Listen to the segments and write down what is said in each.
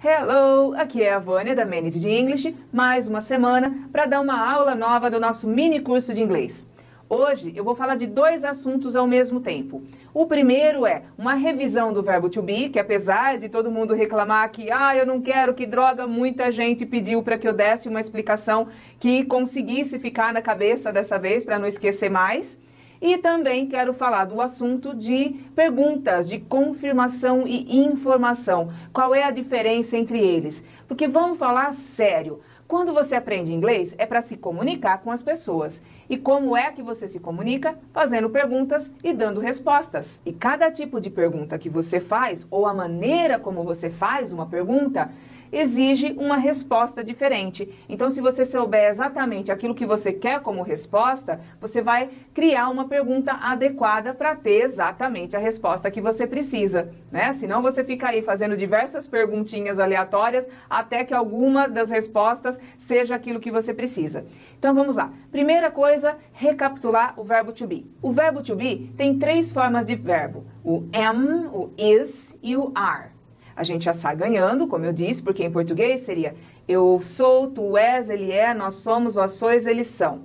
Hello! Aqui é a Vânia da Manage de English, mais uma semana para dar uma aula nova do nosso mini curso de inglês. Hoje eu vou falar de dois assuntos ao mesmo tempo. O primeiro é uma revisão do verbo to be, que apesar de todo mundo reclamar que eu não quero, que droga, muita gente pediu para que eu desse uma explicação que conseguisse ficar na cabeça dessa vez para não esquecer mais. E também quero falar do assunto de perguntas, de confirmação e informação. Qual é a diferença entre eles? Porque vamos falar sério. Quando você aprende inglês, é para se comunicar com as pessoas. E como é que você se comunica? Fazendo perguntas e dando respostas. E cada tipo de pergunta que você faz, ou a maneira como você faz uma pergunta, exige uma resposta diferente. Então, se você souber exatamente aquilo que você quer como resposta, você vai criar uma pergunta adequada para ter exatamente a resposta que você precisa, né? Senão você fica aí fazendo diversas perguntinhas aleatórias até que alguma das respostas seja aquilo que você precisa. Então, vamos lá. Primeira coisa, recapitular o verbo to be. O verbo to be tem três formas de verbo: o am, o is e o are. A gente já sai ganhando, como eu disse, porque em português seria eu sou, tu és, ele é, nós somos, vós sois, eles são.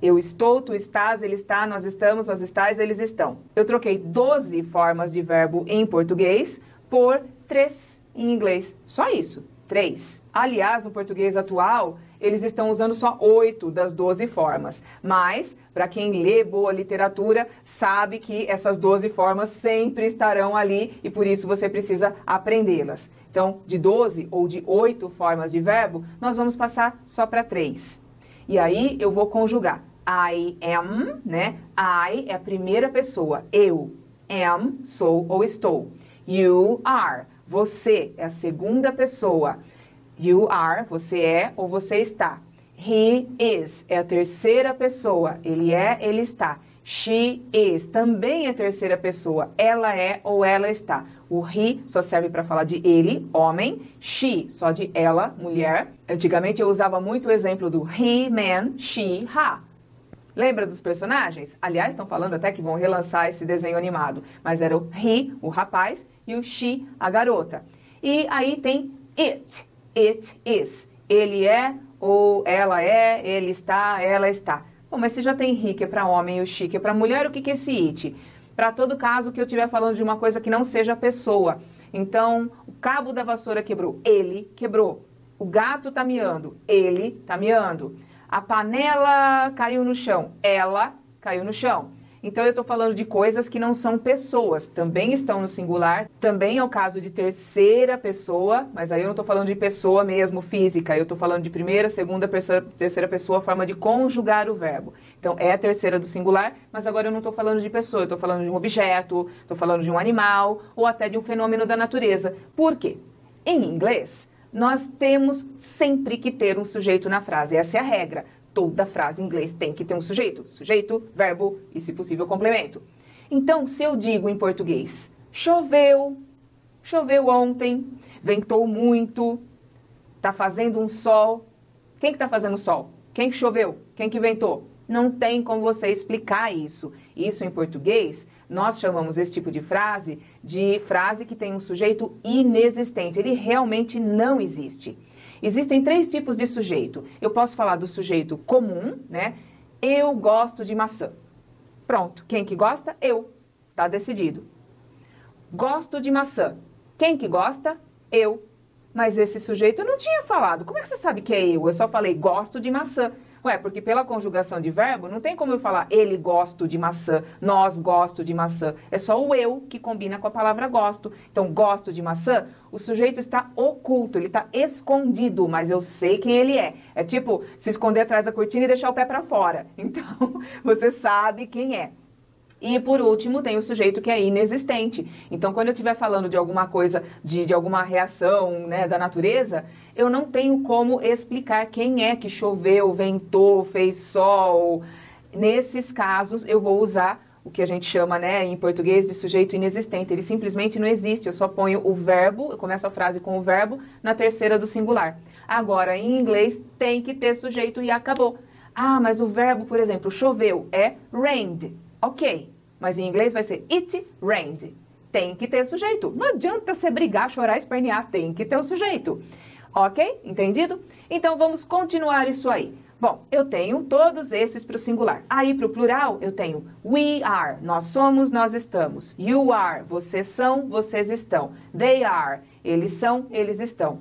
Eu estou, tu estás, ele está, nós estamos, vós estais, eles estão. Eu troquei 12 formas de verbo em português por 3 em inglês. Só isso, 3. Aliás, no português atual, eles estão usando só 8 das 12 formas. Mas, para quem lê boa literatura, sabe que essas 12 formas sempre estarão ali e por isso você precisa aprendê-las. Então, de 12 ou de 8 formas de verbo, nós vamos passar só para 3. E aí, eu vou conjugar. I am, né? I é a primeira pessoa. Eu. Am, sou ou estou. You are. Você é a segunda pessoa. You are, você é ou você está. He is, é a terceira pessoa. Ele é, ele está. She is, também é terceira pessoa. Ela é ou ela está. O he só serve para falar de ele, homem. She, só de ela, mulher. Antigamente eu usava muito o exemplo do he, man, she, ha. Lembra dos personagens? Aliás, estão falando até que vão relançar esse desenho animado. Mas era o he, o rapaz, e o she, a garota. E aí tem it. It is. Ele é ou ela é, ele está, ela está. Bom, mas se já tem he, que é para homem, e o she, que é para mulher, o que é esse it? Para todo caso que eu estiver falando de uma coisa que não seja pessoa. Então, o cabo da vassoura quebrou. Ele quebrou. O gato tá miando. Ele tá miando. A panela caiu no chão. Ela caiu no chão. Então, eu estou falando de coisas que não são pessoas, também estão no singular, também é o caso de terceira pessoa, mas aí eu não estou falando de pessoa mesmo, física, eu estou falando de primeira, segunda, terceira pessoa, forma de conjugar o verbo. Então, é a terceira do singular, mas agora eu não estou falando de pessoa, eu estou falando de um objeto, estou falando de um animal, ou até de um fenômeno da natureza. Por quê? Em inglês, nós temos sempre que ter um sujeito na frase, essa é a regra. Toda frase em inglês tem que ter um sujeito. Sujeito, verbo e, se possível, complemento. Então, se eu digo em português, choveu ontem, ventou muito, tá fazendo um sol. Quem que tá fazendo sol? Quem que choveu? Quem que ventou? Não tem como você explicar isso. Isso em português, nós chamamos esse tipo de frase que tem um sujeito inexistente. Ele realmente não existe. Existem 3 tipos de sujeito. Eu posso falar do sujeito comum, né? Eu gosto de maçã. Pronto. Quem que gosta? Eu. Tá decidido. Gosto de maçã. Quem que gosta? Eu. Mas esse sujeito eu não tinha falado. Como é que você sabe que é eu? Eu só falei gosto de maçã. Ué, porque pela conjugação de verbo, não tem como eu falar ele gosto de maçã, nós gosto de maçã. É só o eu que combina com a palavra gosto. Então, gosto de maçã, o sujeito está oculto, ele está escondido, mas eu sei quem ele é. É tipo se esconder atrás da cortina e deixar o pé para fora. Então, você sabe quem é. E, por último, tem o sujeito que é inexistente. Então, quando eu estiver falando de alguma coisa, de alguma reação, né, da natureza, eu não tenho como explicar quem é que choveu, ventou, fez sol. Nesses casos, eu vou usar o que a gente chama, né, em português de sujeito inexistente. Ele simplesmente não existe. Eu só ponho o verbo, eu começo a frase com o verbo na terceira do singular. Agora, em inglês, tem que ter sujeito e acabou. Ah, mas o verbo, por exemplo, choveu, é rained. Ok. Mas em inglês vai ser it rained. tem que ter sujeito. Não adianta você brigar, chorar, espernear, tem que ter um sujeito. Ok? Entendido? Então vamos continuar isso aí. Bom, eu tenho todos esses para o singular. Aí para o plural eu tenho we are, nós somos, nós estamos. You are, vocês são, vocês estão. They are, eles são, eles estão.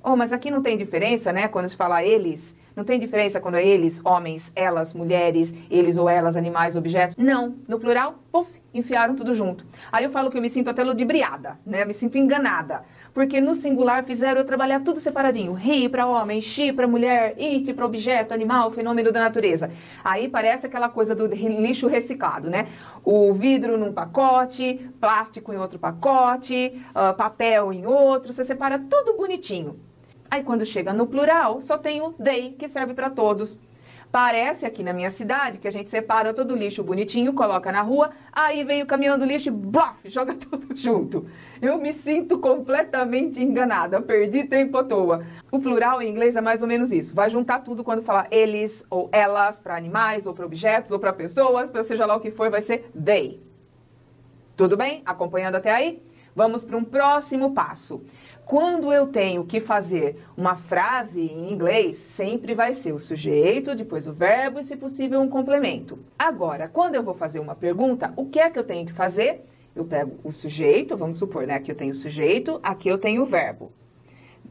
Oh, mas aqui não tem diferença, né? Quando se fala eles, não tem diferença quando é eles, homens, elas, mulheres, eles ou elas, animais, objetos. Não, no plural, puf, enfiaram tudo junto. Aí eu falo que eu me sinto até ludibriada, né? Me sinto enganada. Porque no singular fizeram eu trabalhar tudo separadinho. He para homem, she para mulher, it para objeto, animal, fenômeno da natureza. Aí parece aquela coisa do lixo reciclado, né? O vidro num pacote, plástico em outro pacote, papel em outro. Você separa tudo bonitinho. Aí quando chega no plural, só tem o they, que serve para todos. Parece aqui na minha cidade que a gente separa todo o lixo bonitinho, coloca na rua, aí vem o caminhão do lixo e blof, joga tudo junto. Eu me sinto completamente enganada, perdi tempo à toa. O plural em inglês é mais ou menos isso. Vai juntar tudo quando falar eles ou elas para animais ou para objetos ou para pessoas, para seja lá o que for, vai ser they. Tudo bem? Acompanhando até aí? Vamos para um próximo passo. Quando eu tenho que fazer uma frase em inglês, sempre vai ser o sujeito, depois o verbo e, se possível, um complemento. Agora, quando eu vou fazer uma pergunta, o que é que eu tenho que fazer? Eu pego o sujeito, vamos supor, né? Aqui eu tenho o sujeito, aqui eu tenho o verbo.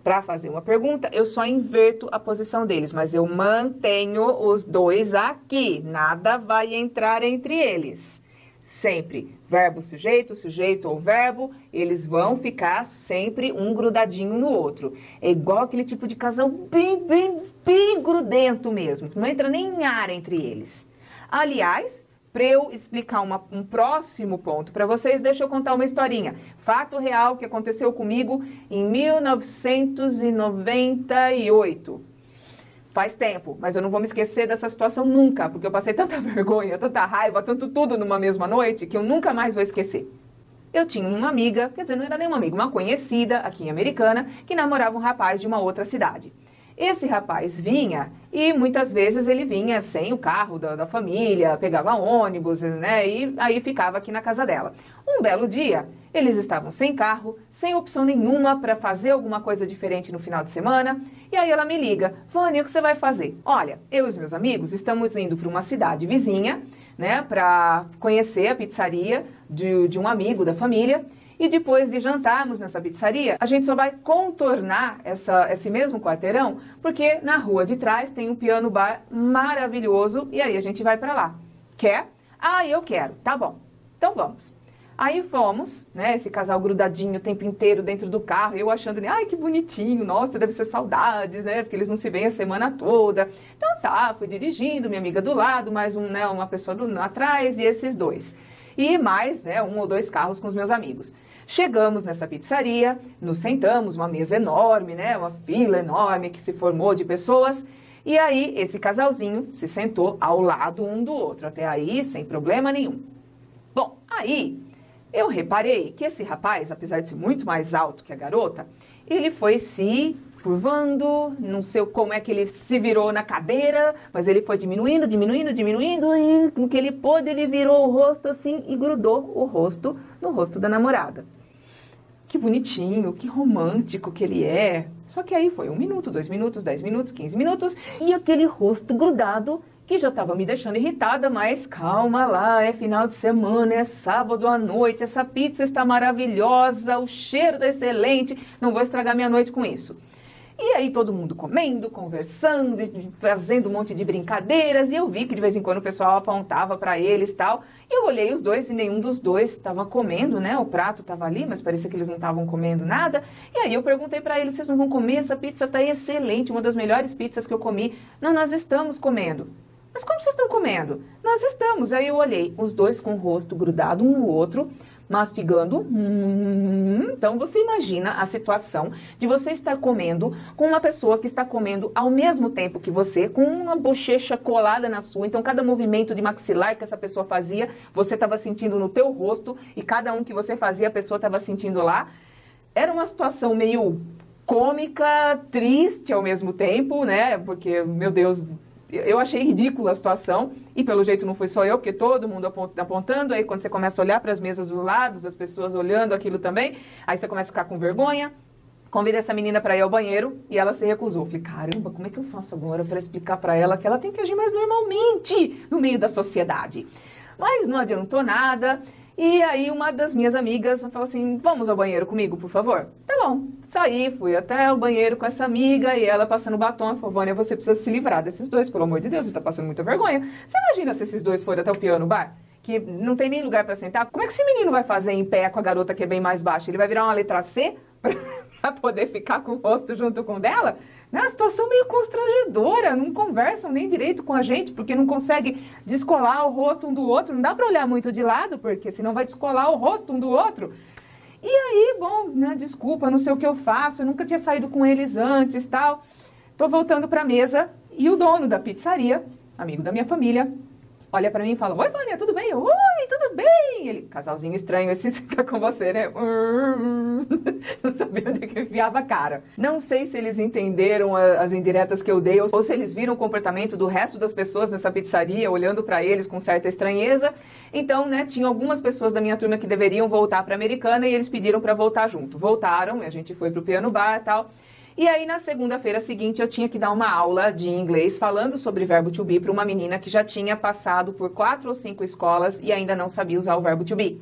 Para fazer uma pergunta, eu só inverto a posição deles, mas eu mantenho os dois aqui. Nada vai entrar entre eles. Sempre verbo, sujeito, sujeito ou verbo, eles vão ficar sempre um grudadinho no outro. É igual aquele tipo de casal bem grudento mesmo. Não entra nem ar entre eles. Aliás, para eu explicar um próximo ponto para vocês, deixa eu contar uma historinha. Fato real que aconteceu comigo em 1998. Faz tempo, mas eu não vou me esquecer dessa situação nunca, porque eu passei tanta vergonha, tanta raiva, tanto tudo numa mesma noite, que eu nunca mais vou esquecer. Eu tinha uma amiga, quer dizer, não era nem uma amiga, uma conhecida aqui em Americana, que namorava um rapaz de uma outra cidade. Esse rapaz vinha e muitas vezes ele vinha sem o carro da família, pegava ônibus, né, e aí ficava aqui na casa dela. Um belo dia, eles estavam sem carro, sem opção nenhuma para fazer alguma coisa diferente no final de semana, e aí ela me liga: Vânia, o que você vai fazer? Olha, eu e os meus amigos estamos indo para uma cidade vizinha, né, para conhecer a pizzaria de um amigo da família, e depois de jantarmos nessa pizzaria, a gente só vai contornar esse mesmo quarteirão, porque na rua de trás tem um piano bar maravilhoso, e aí a gente vai para lá. Quer? Ah, eu quero. Tá bom. Então vamos. Aí fomos, né, esse casal grudadinho o tempo inteiro dentro do carro, eu achando, ai, que bonitinho, nossa, deve ser saudades, né, porque eles não se veem a semana toda. Então tá, fui dirigindo, minha amiga do lado, mais uma pessoa atrás e esses dois. E mais, né, um ou dois carros com os meus amigos. Chegamos nessa pizzaria, nos sentamos, uma mesa enorme, né, uma fila enorme que se formou de pessoas. E aí esse casalzinho se sentou ao lado um do outro, até aí sem problema nenhum. Bom, aí eu reparei que esse rapaz, apesar de ser muito mais alto que a garota, ele foi se curvando, não sei como é que ele se virou na cadeira, mas ele foi diminuindo, e no que ele pôde, ele virou o rosto assim e grudou o rosto no rosto da namorada. Que bonitinho, que romântico que ele é. Só que aí foi 1 minuto, 2 minutos, 10 minutos, 15 minutos, e aquele rosto grudado que já estava me deixando irritada, mas calma lá, é final de semana, é sábado à noite, essa pizza está maravilhosa, o cheiro está excelente, não vou estragar minha noite com isso. E aí todo mundo comendo, conversando, fazendo um monte de brincadeiras, e eu vi que de vez em quando o pessoal apontava para eles e tal, e eu olhei os dois e nenhum dos dois estava comendo, né, o prato estava ali, mas parecia que eles não estavam comendo nada, e aí eu perguntei para eles: vocês não vão comer? Essa pizza está excelente, uma das melhores pizzas que eu comi. Não, nós estamos comendo. Mas como vocês estão comendo? Nós estamos. Aí eu olhei, os dois com o rosto grudado um no outro, mastigando. Então você imagina a situação de você estar comendo com uma pessoa que está comendo ao mesmo tempo que você, com uma bochecha colada na sua. Então cada movimento de maxilar que essa pessoa fazia, você estava sentindo no teu rosto, e cada um que você fazia, a pessoa estava sentindo lá. Era uma situação meio cômica, triste ao mesmo tempo, né? Porque, meu Deus, eu achei ridícula a situação, e pelo jeito não foi só eu, porque todo mundo apontando, aí quando você começa a olhar para as mesas dos lados, as pessoas olhando aquilo também, aí você começa a ficar com vergonha. Convidei essa menina para ir ao banheiro e ela se recusou. Falei, caramba, como é que eu faço agora para explicar para ela que ela tem que agir mais normalmente no meio da sociedade? Mas não adiantou nada. E aí uma das minhas amigas falou assim, vamos ao banheiro comigo, por favor? Tá bom. Saí, fui até o banheiro com essa amiga e ela passando batom. Falou, Vânia, você precisa se livrar desses dois, pelo amor de Deus, você tá passando muita vergonha. Você imagina se esses dois forem até o piano bar? Que não tem nem lugar para sentar? Como é que esse menino vai fazer em pé com a garota que é bem mais baixa? Ele vai virar uma letra C para poder ficar com o rosto junto com o dela? É uma situação meio constrangedora, não conversam nem direito com a gente, porque não consegue descolar o rosto um do outro, não dá para olhar muito de lado, porque senão vai descolar o rosto um do outro. E aí, bom, né, desculpa, não sei o que eu faço, eu nunca tinha saído com eles antes, tal. Tô voltando para a mesa e o dono da pizzaria, amigo da minha família, olha pra mim e fala, oi, Vânia, tudo bem? Oi, tudo bem? Ele, casalzinho estranho esse que tá com você, né? Não sabia onde que enfiava a cara. Não sei se eles entenderam as indiretas que eu dei ou se eles viram o comportamento do resto das pessoas nessa pizzaria, olhando pra eles com certa estranheza. Então, né, tinha algumas pessoas da minha turma que deveriam voltar pra Americana e eles pediram pra voltar junto. Voltaram, a gente foi pro piano bar e tal. E aí, na segunda-feira seguinte, eu tinha que dar uma aula de inglês falando sobre verbo to be para uma menina que já tinha passado por 4 ou 5 escolas e ainda não sabia usar o verbo to be.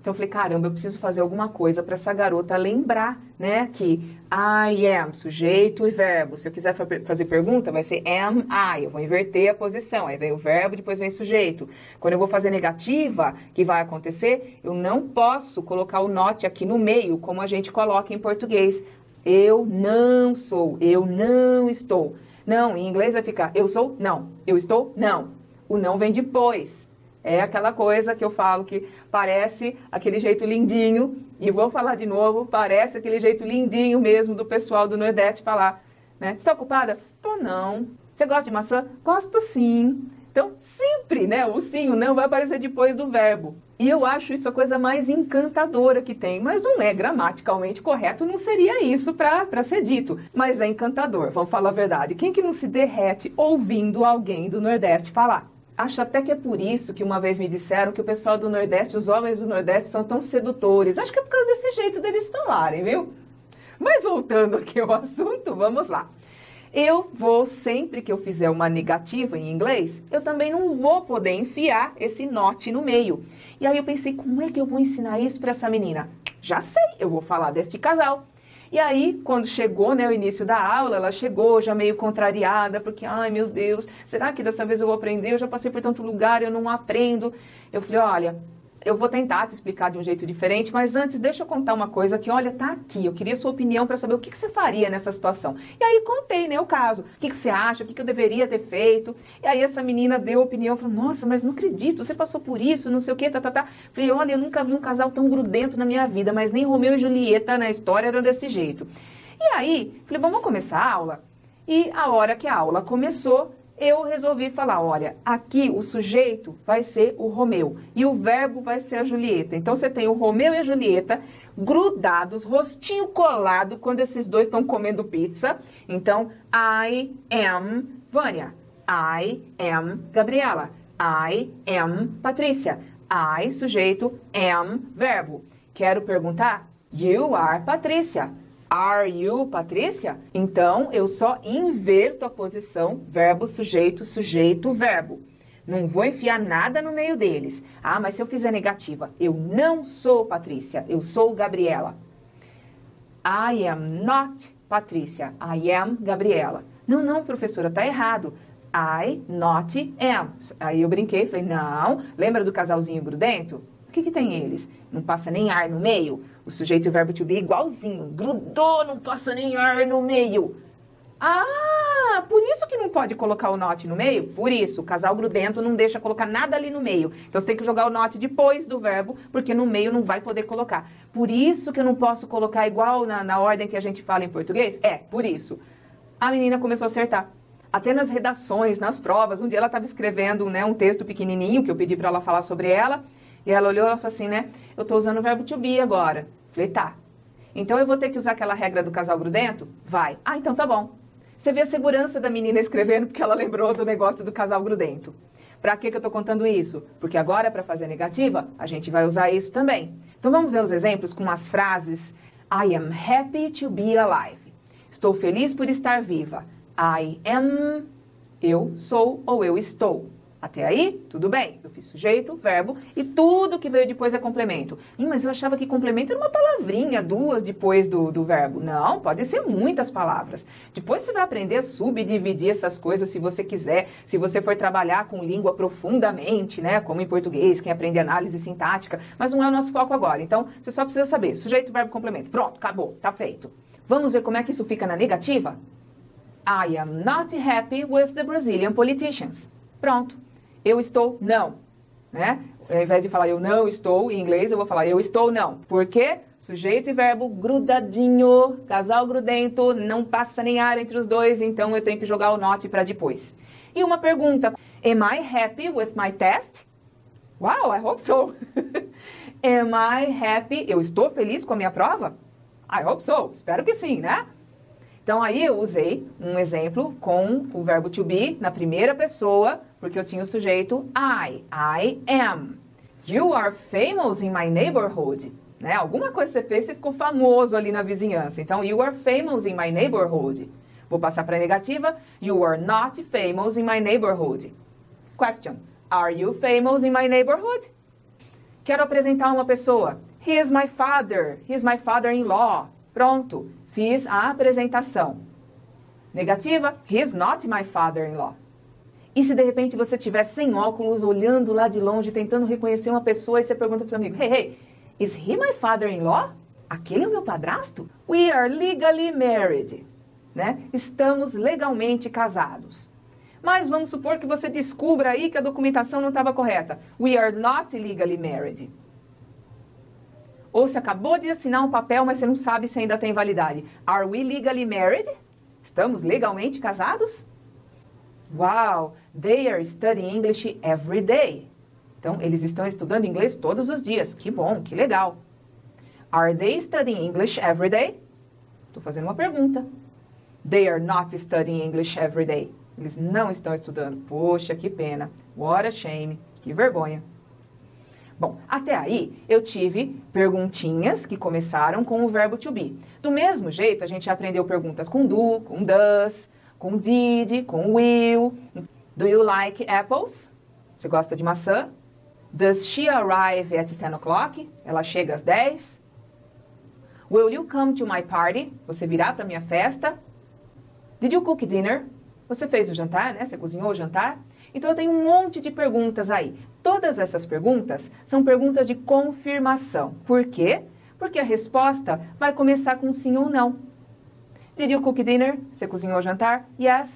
Então, eu falei, caramba, eu preciso fazer alguma coisa para essa garota lembrar, né, que I am, sujeito e verbo. Se eu quiser fazer pergunta, vai ser am I. Eu vou inverter a posição. Aí vem o verbo, depois vem o sujeito. Quando eu vou fazer negativa, que vai acontecer, eu não posso colocar o not aqui no meio, como a gente coloca em português. Eu não sou, eu não estou. Não, em inglês vai ficar eu sou, não. Eu estou, não. O não vem depois. É aquela coisa que eu falo que parece aquele jeito lindinho, e vou falar de novo, parece aquele jeito lindinho mesmo do pessoal do Nordeste falar, né? Está ocupada? Tô não. Você gosta de maçã? Gosto sim. Então, sempre, né, o sim, o não vai aparecer depois do verbo. E eu acho isso a coisa mais encantadora que tem, mas não é gramaticalmente correto, não seria isso para ser dito. Mas é encantador, vamos falar a verdade. Quem que não se derrete ouvindo alguém do Nordeste falar? Acho até que é por isso que uma vez me disseram que o pessoal do Nordeste, os homens do Nordeste são tão sedutores. Acho que é por causa desse jeito deles falarem, viu? Mas voltando aqui ao assunto, vamos lá. Eu vou, sempre que eu fizer uma negativa em inglês, eu também não vou poder enfiar esse not no meio. E aí eu pensei, como é que eu vou ensinar isso para essa menina? Já sei, eu vou falar deste casal. E aí, quando chegou, né, o início da aula, ela chegou já meio contrariada, porque, ai meu Deus, será que dessa vez eu vou aprender? Eu já passei por tanto lugar, eu não aprendo. Eu falei, olha, eu vou tentar te explicar de um jeito diferente, mas antes deixa eu contar uma coisa que, olha, tá aqui, eu queria sua opinião para saber o que você faria nessa situação. E aí contei, né, o caso, o que você acha, o que eu deveria ter feito. E aí essa menina deu opinião, falou, nossa, mas não acredito, você passou por isso, não sei o que, tá. Falei, olha, eu nunca vi um casal tão grudento na minha vida, mas nem Romeu e Julieta na história eram desse jeito. E aí, falei, vamos começar a aula? E a hora que a aula começou, eu resolvi falar, olha, aqui o sujeito vai ser o Romeu e o verbo vai ser a Julieta. Então você tem o Romeu e a Julieta grudados, rostinho colado, quando esses dois estão comendo pizza. Então, I am Vânia, I am Gabriela, I am Patrícia, I, sujeito, am, verbo. Quero perguntar, you are Patrícia. Are you, Patrícia? Então, eu só inverto a posição verbo, sujeito, sujeito, verbo. Não vou enfiar nada no meio deles. Ah, mas se eu fizer negativa, eu não sou Patrícia, eu sou Gabriela. I am not Patrícia, I am Gabriela. Não, professora, tá errado. I not am. Aí eu brinquei, falei, não, lembra do casalzinho grudento? O que tem eles? Não passa nem ar no meio? O sujeito e o verbo to be igualzinho. Grudou, não passa nem ar no meio. Ah, por isso que não pode colocar o not no meio? Por isso, o casal grudento não deixa colocar nada ali no meio. Então você tem que jogar o not depois do verbo, porque no meio não vai poder colocar. Por isso que eu não posso colocar igual na ordem que a gente fala em português? É, por isso. A menina começou a acertar. Até nas redações, nas provas, um dia ela estava escrevendo, né, um texto pequenininho que eu pedi para ela falar sobre ela. E ela olhou e falou assim, né? Eu tô usando o verbo to be agora. Falei, tá. Então eu vou ter que usar aquela regra do casal grudento? Vai. Ah, então tá bom. Você vê a segurança da menina escrevendo porque ela lembrou do negócio do casal grudento. Para que eu estou contando isso? Porque agora, para fazer a negativa, a gente vai usar isso também. Então vamos ver os exemplos com as frases. I am happy to be alive. Estou feliz por estar viva. I am, eu sou ou eu estou. Até aí, tudo bem. Eu fiz sujeito, verbo e tudo que veio depois é complemento. Mas eu achava que complemento era uma palavrinha, duas depois do verbo. Não, pode ser muitas palavras. Depois você vai aprender a subdividir essas coisas se você quiser. Se você for trabalhar com língua profundamente, né? Como em português, quem aprende análise sintática. Mas não é o nosso foco agora. Então, você só precisa saber. Sujeito, verbo, complemento. Pronto, acabou, tá feito. Vamos ver como é que isso fica na negativa? I am not happy with the Brazilian politicians. Pronto. Eu estou não, né? Ao invés de falar eu não estou, em inglês eu vou falar eu estou não. Por quê? Sujeito e verbo grudadinho, casal grudento, não passa nem ar entre os dois, então eu tenho que jogar o not para depois. E uma pergunta, am I happy with my test? Wow, I hope so. Am I happy? Eu estou feliz com a minha prova? I hope so. Espero que sim, né? Então aí eu usei um exemplo com o verbo to be na primeira pessoa, porque eu tinha o sujeito I am. You are famous in my neighborhood. Né? Alguma coisa você fez, você ficou famoso ali na vizinhança. Então, you are famous in my neighborhood. Vou passar para a negativa. You are not famous in my neighborhood. Question. Are you famous in my neighborhood? Quero apresentar uma pessoa. He is my father. He is my father-in-law. Pronto. Fiz a apresentação. Negativa. He is not my father-in-law. E se de repente você estiver sem óculos, olhando lá de longe, tentando reconhecer uma pessoa e você pergunta para o seu amigo, hey, is he my father-in-law? Aquele é o meu padrasto? We are legally married. Né? Estamos legalmente casados. Mas vamos supor que você descubra aí que a documentação não estava correta. We are not legally married. Ou você acabou de assinar um papel, mas você não sabe se ainda tem validade. Are we legally married? Estamos legalmente casados? Wow, they are studying English every day. Então, eles estão estudando inglês todos os dias. Que bom, que legal. Are they studying English every day? Estou fazendo uma pergunta. They are not studying English every day. Eles não estão estudando. Poxa, que pena. What a shame. Que vergonha. Bom, até aí eu tive perguntinhas que começaram com o verbo to be. Do mesmo jeito, a gente aprendeu perguntas com do, com does, com did, com will. Do you like apples? Você gosta de maçã? Does she arrive at 10 o'clock? Ela chega às 10. Will you come to my party? Você virá para minha festa? Did you cook dinner? Você fez o jantar, né? Você cozinhou o jantar? Então eu tenho um monte de perguntas aí. Todas essas perguntas são perguntas de confirmação. Por quê? Porque a resposta vai começar com sim ou não. Did you cook dinner? Você cozinhou o jantar? Yes.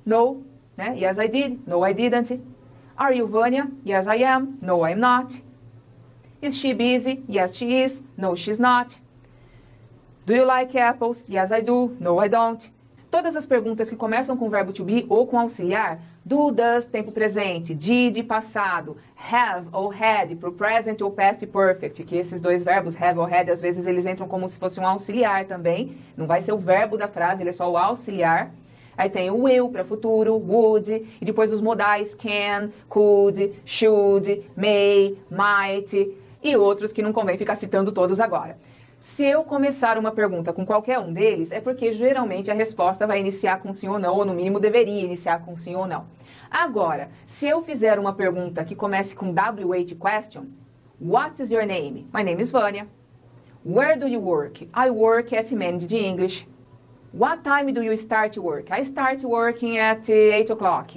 No. Né? Yes, I did. No, I didn't. Are you Vânia? Yes, I am. No, I'm not. Is she busy? Yes, she is. No, she's not. Do you like apples? Yes, I do. No, I don't. Todas as perguntas que começam com o verbo to be ou com auxiliar, do, does, tempo presente, did, passado, have ou had, para o present ou past perfect, que esses dois verbos, have ou had, às vezes eles entram como se fosse um auxiliar também, não vai ser o verbo da frase, ele é só o auxiliar. Aí tem o will para futuro, would, e depois os modais can, could, should, may, might, e outros que não convém ficar citando todos agora. Se eu começar uma pergunta com qualquer um deles, é porque geralmente a resposta vai iniciar com sim ou não, ou no mínimo deveria iniciar com sim ou não. Agora, se eu fizer uma pergunta que comece com WH question, what is your name? My name is Vânia. Where do you work? I work at Managed English. What time do you start work? I start working at 8 o'clock.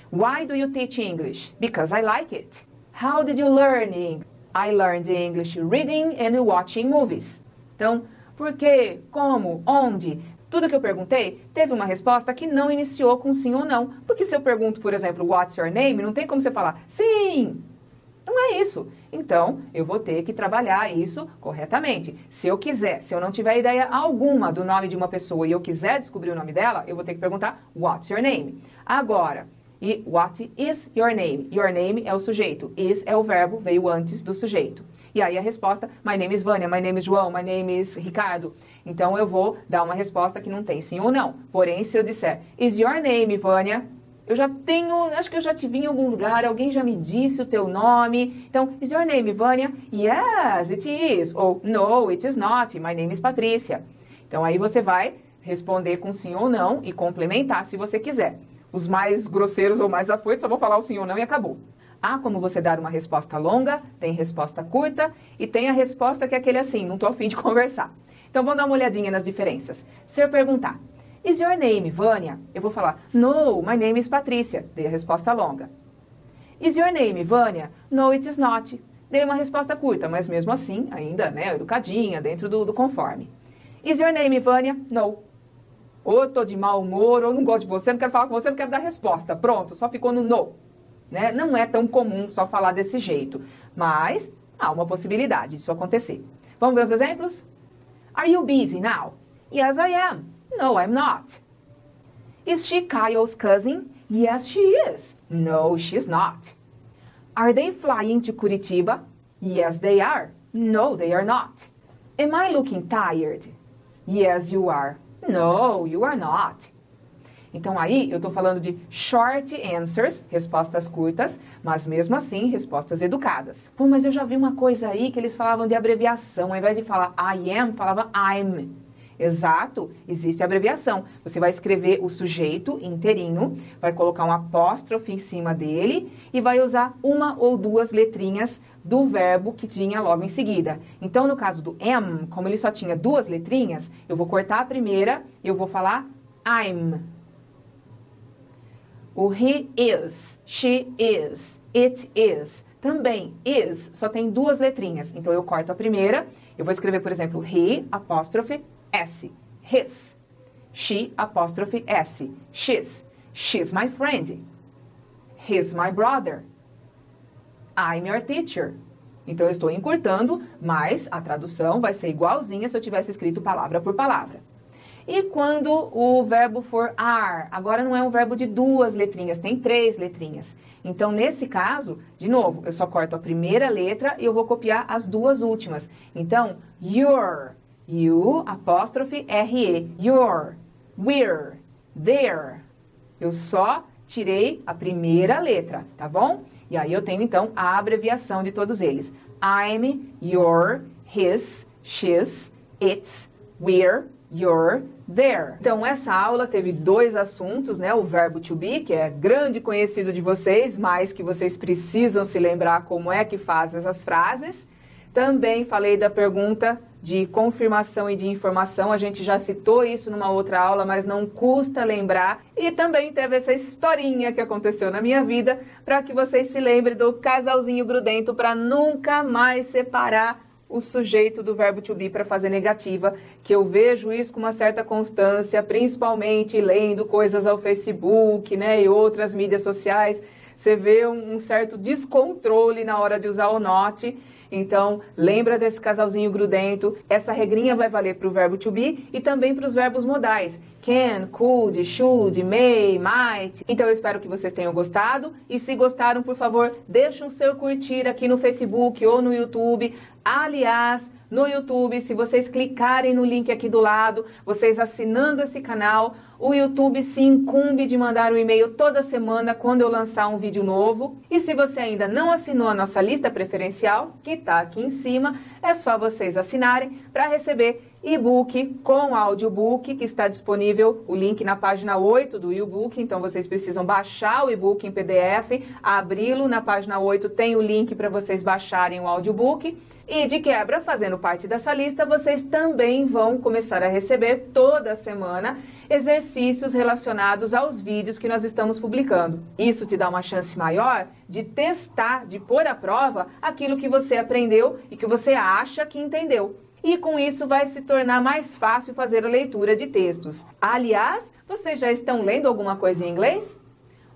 Why do you teach English? Because I like it. How did you learn English? I learned English reading and watching movies. Então, por quê? Como? Onde? Tudo que eu perguntei teve uma resposta que não iniciou com sim ou não. Porque se eu pergunto, por exemplo, what's your name? Não tem como você falar sim. Não é isso. Então, eu vou ter que trabalhar isso corretamente. Se eu quiser, se eu não tiver ideia alguma do nome de uma pessoa e eu quiser descobrir o nome dela, eu vou ter que perguntar what's your name? Agora, e what is your name? Your name é o sujeito. Is é o verbo, veio antes do sujeito. E aí a resposta, my name is Vânia, my name is João, my name is Ricardo. Então eu vou dar uma resposta que não tem sim ou não. Porém, se eu disser, is your name, Vânia? Eu já tenho, acho que eu já te vi em algum lugar, alguém já me disse o teu nome. Então, is your name, Vânia? Yes, it is. Ou, no, it is not. My name is Patrícia. Então, aí você vai responder com sim ou não e complementar se você quiser. Os mais grosseiros ou mais afoitos, só vou falar o sim ou não e acabou. Há como você dar uma resposta longa, tem resposta curta e tem a resposta que é aquele assim, não tô a fim de conversar. Então, vamos dar uma olhadinha nas diferenças. Se eu perguntar, is your name, Vânia? Eu vou falar, no, my name is Patrícia. Dei a resposta longa. Is your name, Vânia? No, it is not. Dei uma resposta curta, mas mesmo assim, ainda, né, educadinha, dentro do conforme. Is your name, Vânia? No. Ou tô de mau humor, ou não gosto de você, não quero falar com você, não quero dar resposta. Pronto, só ficou no no. Né? Não é tão comum só falar desse jeito, mas há uma possibilidade disso acontecer. Vamos ver os exemplos? Are you busy now? Yes, I am. No, I'm not. Is she Kyle's cousin? Yes, she is. No, she's not. Are they flying to Curitiba? Yes, they are. No, they are not. Am I looking tired? Yes, you are. No, you are not. Então aí eu estou falando de short answers, respostas curtas, mas mesmo assim respostas educadas. Pô, mas eu já vi uma coisa aí que eles falavam de abreviação, ao invés de falar I am, falava I'm. Exato, existe abreviação. Você vai escrever o sujeito inteirinho, vai colocar um apóstrofe em cima dele e vai usar uma ou duas letrinhas do verbo que tinha logo em seguida. Então, no caso do am, como ele só tinha duas letrinhas, eu vou cortar a primeira e eu vou falar I'm. O he is, she is, it is. Também, is, só tem duas letrinhas. Então, eu corto a primeira, eu vou escrever, por exemplo, he, apóstrofe, S, his. She, apóstrofe, S, she's. She's my friend. He's my brother. I'm your teacher. Então, eu estou encurtando, mas a tradução vai ser igualzinha se eu tivesse escrito palavra por palavra. E quando o verbo for are, agora não é um verbo de duas letrinhas, tem três letrinhas. Então, nesse caso, de novo, eu só corto a primeira letra e eu vou copiar as duas últimas. Então, your, you, apóstrofe, R-E, your, we're, their. Eu só tirei a primeira letra, tá bom? E aí eu tenho, então, a abreviação de todos eles. I'm, your, his, she's, it's, we're, your, their. Então, essa aula teve dois assuntos, né? O verbo to be, que é grande conhecido de vocês, mas que vocês precisam se lembrar como é que faz essas frases. Também falei da pergunta de confirmação e de informação. A gente já citou isso numa outra aula, mas não custa lembrar. E também teve essa historinha que aconteceu na minha vida, para que vocês se lembrem do casalzinho grudento, para nunca mais separar o sujeito do verbo to be para fazer negativa, que eu vejo isso com uma certa constância, principalmente lendo coisas ao Facebook, né, e outras mídias sociais. Você vê um certo descontrole na hora de usar o not. Então, lembra desse casalzinho grudento. Essa regrinha vai valer para o verbo to be e também para os verbos modais. Can, could, should, may, might. Então, eu espero que vocês tenham gostado. E se gostaram, por favor, deixem o seu curtir aqui no Facebook ou no YouTube. Aliás, no YouTube, se vocês clicarem no link aqui do lado, vocês assinando esse canal, o YouTube se incumbe de mandar um e-mail toda semana quando eu lançar um vídeo novo. E se você ainda não assinou a nossa lista preferencial, que está aqui em cima, é só vocês assinarem para receber e-book com audiobook, que está disponível o link na página 8 do e-book. Então vocês precisam baixar o e-book em PDF, abri-lo. Na página 8 tem o link para vocês baixarem o audiobook. E de quebra, fazendo parte dessa lista, vocês também vão começar a receber toda semana exercícios relacionados aos vídeos que nós estamos publicando. Isso te dá uma chance maior de testar, de pôr à prova aquilo que você aprendeu e que você acha que entendeu. E com isso vai se tornar mais fácil fazer a leitura de textos. Aliás, vocês já estão lendo alguma coisa em inglês?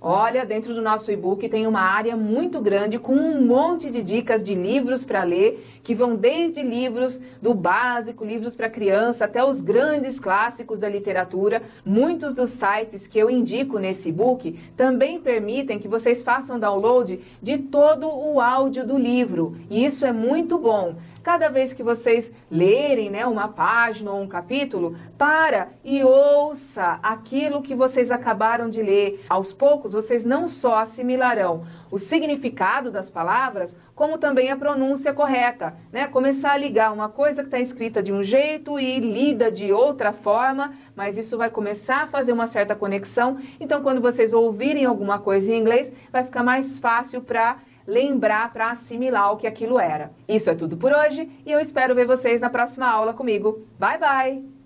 Olha, dentro do nosso e-book tem uma área muito grande com um monte de dicas de livros para ler, que vão desde livros do básico, livros para criança, até os grandes clássicos da literatura. Muitos dos sites que eu indico nesse e-book também permitem que vocês façam download de todo o áudio do livro, e isso é muito bom. cada vez que vocês lerem, né, uma página ou um capítulo, para e ouça aquilo que vocês acabaram de ler. Aos poucos, vocês não só assimilarão o significado das palavras, como também a pronúncia correta, né? Começar a ligar uma coisa que está escrita de um jeito e lida de outra forma, mas isso vai começar a fazer uma certa conexão. Então, quando vocês ouvirem alguma coisa em inglês, vai ficar mais fácil para lembrar, para assimilar o que aquilo era. Isso é tudo por hoje e eu espero ver vocês na próxima aula comigo. Bye, bye!